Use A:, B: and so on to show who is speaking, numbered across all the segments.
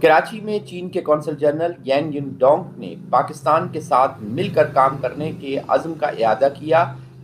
A: कराची में चीन के कौंसल जनरल यांग युनडोंग ने पाकिस्तान के साथ मिलकर काम करने के अज़्म का इआदा किया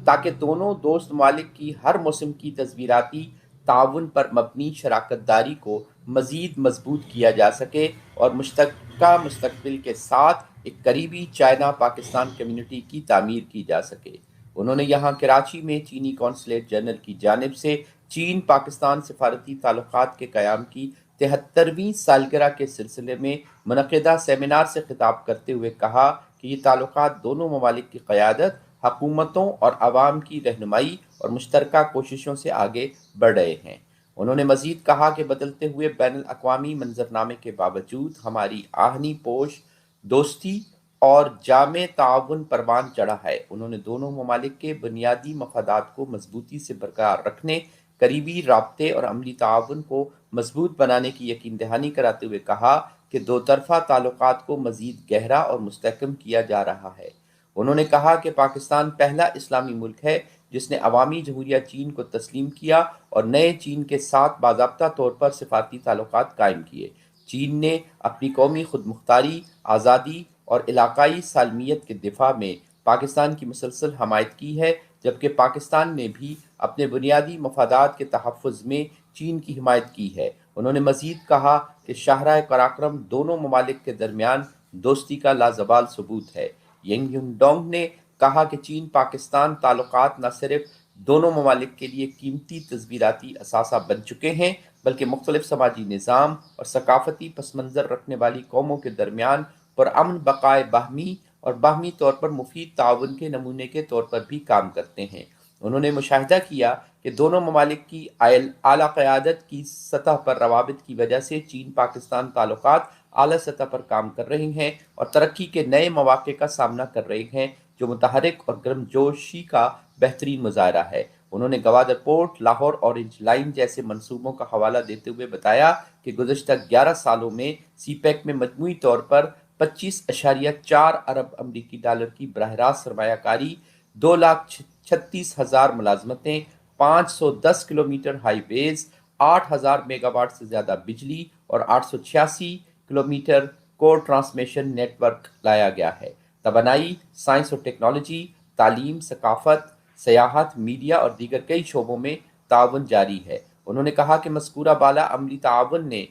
A: ताकि दोनों दोस्त ममालिक की हर मौसम की तस्वीराती ताउन पर मबनी शराकत दारी को मज़ीद मजबूत किया जा सके और मुश्तरका मुस्तकबिल के साथ एक करीबी चाइना पाकिस्तान कम्युनिटी की तामीर की जा सके। उन्होंने यहाँ कराची में चीनी कौंसलेट जनरल की जानिब से चीन पाकिस्तान सफारती ताल्लुकात के क़याम की 73वीं सालगिरह के सिलसिले में मुनक़िदा सेमिनार से खिताब करते हुए कहा कि ये ताल्लुकात दोनों ममालिक की क़यादत, हकूमतों और अवाम की रहनुमाई और मुश्तरका कोशिशों से आगे बढ़ रहे हैं। उन्होंने मज़ीद कहा कि बदलते हुए बैनुल अक़वामी मंजरनामे के बावजूद हमारी आहनी पोश दोस्ती और जामे ताउन परवान चढ़ा है। उन्होंने दोनों ममालिक के बुनियादी मफादात को मजबूती से बरकरार रखने, करीबी राब्ते और अमली ताउन को मजबूत बनाने की यकीन दहानी कराते हुए कहा कि दो तरफ़ा ताल्लुकात को मज़ीद गहरा और मुस्तहकम किया जा रहा है। उन्होंने कहा कि पाकिस्तान पहला इस्लामी मुल्क है जिसने अवामी जमहूरिया चीन को तस्लीम किया और नए चीन के साथ बाज़ाब्ता तौर पर सिफारती ताल्लुकात कायम किए। चीन ने अपनी कौमी खुदमुख्तारी, आज़ादी और इलाकाई सालमियत के दिफा में पाकिस्तान की मुसलसल हमायत की है, जबकि पाकिस्तान ने भी अपने बुनियादी मफादात के तहफ़्फ़ुज़ में चीन की हिमायत की है। उन्होंने मज़ीद कहा कि शाहराह कराक्रम दोनों ममालिक के दरमियान दोस्ती का लाज़वाल सबूत है। यंग युनडोंग ने कहा कि चीन पाकिस्तान ताल्लुकात न सिर्फ दोनों ममालिक के लिए कीमती तस्वीराती असासा बन चुके हैं, बल्कि मुख्तलिफ समाजी निज़ाम और सकाफती पस मंज़र रखने वाली कौमों के दरमियान पुरअमन बक़ाए बाहमी और बाहमी तौर पर मुफीद ताउन के नमूने के तौर पर भी काम करते हैं। उन्होंने मुशाहिदा किया कि दोनों ममालिक की आला क़यादत की सतह पर रवाबित की वजह से चीन पाकिस्तान ताल्लुकात आला सतह पर काम कर रहे हैं और तरक्की के नए मौक़े का सामना कर रहे हैं, जो मुतहरिक और गर्मजोशी का बेहतरीन मुज़ाहरा है। उन्होंने Gwadar port, Lahore orange line जैसे मंसूबों का हवाला देते हुए बताया कि गुज़श्ता 11 सालों में सीपैक में मजमूई तौर पर 25.4 अरब अमरीकी डॉलर की बराह रास्त सरमायाकारी, 2,36,000 मुलाजमतें, 510 किलोमीटर हाईवेज, 8,000 मेगावाट से ज़्यादा बिजली और 886 किलोमीटर कोर ट्रांसमिशन नेटवर्क लाया गया है। तवानाई, साइंस और टेक्नोलॉजी, तालीम, सकाफत, सयाहत, मीडिया और दीगर कई शोबों में ताउन जारी है। उन्होंने कहा कि मज़कूरा बाला अमली ताउन ने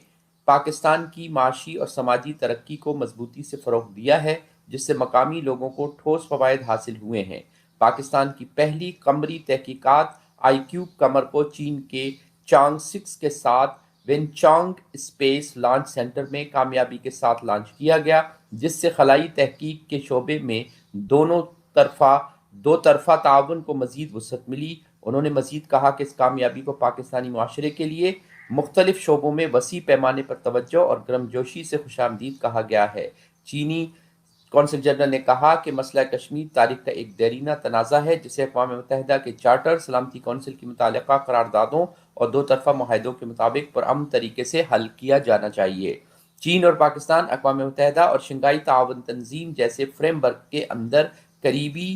A: पाकिस्तान की माशी और समाजी तरक्की को मजबूती से फ़रोग़ दिया है, जिससे मकामी लोगों को ठोस फ़वायद हासिल हुए हैं। पाकिस्तान की पहली कमरी तहकीकात आईक्यूब कमर को चीन के चांग 6 के साथ वेनचांग स्पेस लॉन्च सेंटर में कामयाबी के साथ लॉन्च किया गया, जिससे खलाई तहकीक के शोबे में दो तरफ़ा ताउन को मज़ीद वसअत मिली। उन्होंने मज़ीद कहा कि इस कामयाबी को पाकिस्तानी माशरे के लिए मुख्तलिफ शोबों में वसी पैमाने पर तवज्जो और गर्मजोशी से खुशामदीद कहा गया है। चीनी कौंसल जनरल ने कहा कि मसला कश्मीर तारीख का एक देरीना तनाज़ा है, जिसे अक़वाम मुत्तहिदा के चार्टर, सलामती कौंसिल की मुताल्लिक़ा करारदादों और दो तरफ़ा मुआहदों के मुताबिक पुरअमन तरीके से हल किया जाना चाहिए। चीन और पाकिस्तान अक़वाम मुत्तहिदा और शंघाई ताउन तंजीम जैसे फ्रेमवर्क के अंदर करीबी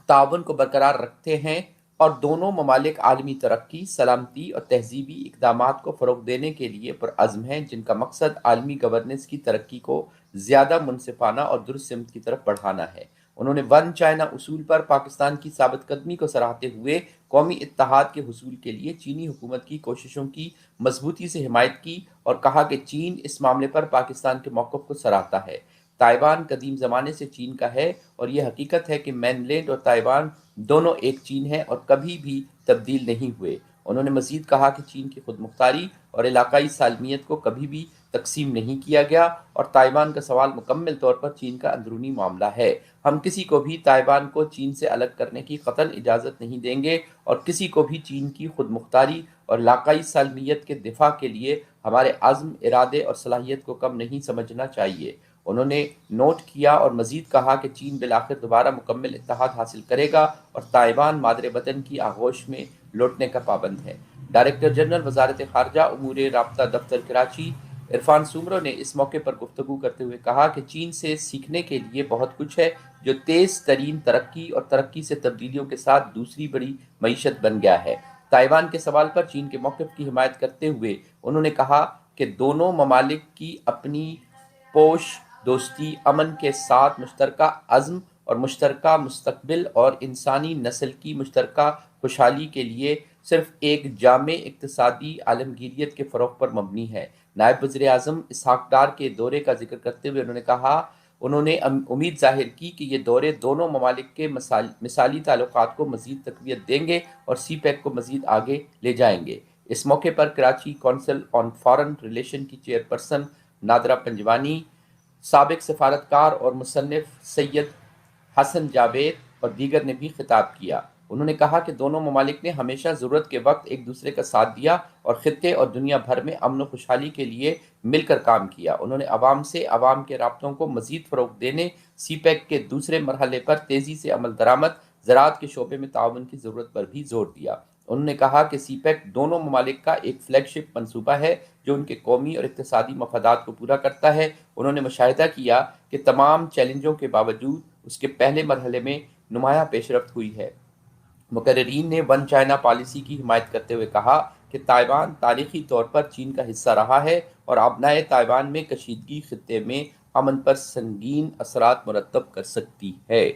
A: ताउन को बरकरार रखते हैं और दोनों ममालिक आलमी तरक्की, सलामती और तहजीबी इक़दामात को फ़रोग़ देने के लिए पुरअज़्म हैं, जिनका मकसद आलमी गवर्नेंस की तरक्की को ज़्यादा मुनसिफ़ाना और दुरुस्त सिमत की तरफ बढ़ाना है। उन्होंने वन चाइना उसूल पर पाकिस्तान की साबित कदमी को सराहते हुए कौमी इत्तेहाद के हुसूल के लिए चीनी हुकूमत की कोशिशों की मजबूती से हिमायत की और कहा कि चीन इस मामले पर पाकिस्तान के मौक़िफ़ को सराहता है। ताइवान कदीम ज़माने से चीन का है और यह हकीकत है कि मैनलैंड और ताइवान दोनों एक चीन हैं और कभी भी तब्दील नहीं हुए। उन्होंने मज़ीद कहा कि चीन की खुदमुख्तारी और इलाकाई सालमियत को कभी भी तकसीम नहीं किया गया और ताइवान का सवाल मुकम्मल तौर पर चीन का अंदरूनी मामला है। हम किसी को भी ताइवान को चीन से अलग करने की कतई इजाज़त नहीं देंगे और किसी को भी चीन की खुदमुख्तारी और इलाकाई सालमियत के दिफा के लिए हमारे आज़्म, इरादे और सलाहियत को कम नहीं समझना चाहिए। उन्होंने नोट किया और मज़ीद कहा कि चीन बिलाखिर दोबारा मुकम्मल इत्तेहाद हासिल करेगा और ताइवान मादरे वतन की आगोश में लौटने का पाबंद है। डायरेक्टर जनरल वज़ारत ख़ारजा उमूर राब्ता दफ्तर कराची इरफान सुमरो ने इस मौके पर गुफ्तगू करते हुए कहा कि चीन से सीखने के लिए बहुत कुछ है, जो तेज़ तरीन तरक्की और तरक्की से तब्दीलियों के साथ दूसरी बड़ी मईशत बन गया है। ताइवान के सवाल पर चीन के मौक़िफ़ की हिमायत करते हुए उन्होंने कहा کہ دونوں ممالک کی اپنی پوش دوستی، امن کے ساتھ مشترکہ عزم اور مشترکہ مستقبل اور انسانی نسل کی مشترکہ خوشحالی کے لیے صرف ایک جامع اقتصادی عالمگیریت کے فروغ پر مبنی ہے۔ نائب وزیر اعظم اسحاق ڈار کے دورے کا ذکر کرتے ہوئے انہوں نے امید ظاہر کی کہ یہ دورے دونوں ممالک کے مثالی تعلقات کو مزید تقویت دیں گے اور سی پیک کو مزید آگے لے جائیں گے۔ اس موقع پر Karachi council on foreign relation کی چیئرپرسن نادرہ پنجوانی، سابق سفارتکار اور مصنف سید حسن جاوید اور دیگر نے بھی خطاب کیا۔ انہوں نے کہا کہ دونوں ممالک نے ہمیشہ ضرورت کے وقت ایک دوسرے کا ساتھ دیا اور خطے اور دنیا بھر میں امن و خوشحالی کے لیے مل کر کام کیا۔ انہوں نے عوام سے عوام کے رابطوں کو مزید فروغ دینے، سی پیک کے دوسرے مرحلے پر تیزی سے عمل درآمد، زراعت کے شعبے میں تعاون کی ضرورت پر بھی زور دیا۔ انہوں نے کہا کہ سی پیک دونوں ممالک کا ایک فلیگ شپ منصوبہ ہے جو ان کے قومی اور اقتصادی مفادات کو پورا کرتا ہے۔ انہوں نے مشاہدہ کیا کہ تمام چیلنجوں کے باوجود اس کے پہلے مرحلے میں نمایاں پیش رفت ہوئی ہے۔ مقررین نے ون چائنا پالیسی کی حمایت کرتے ہوئے کہا کہ تائیوان تاریخی طور پر چین کا حصہ رہا ہے اور آبنائے تائیوان میں کشیدگی خطے میں امن پر سنگین اثرات مرتب کر سکتی ہے۔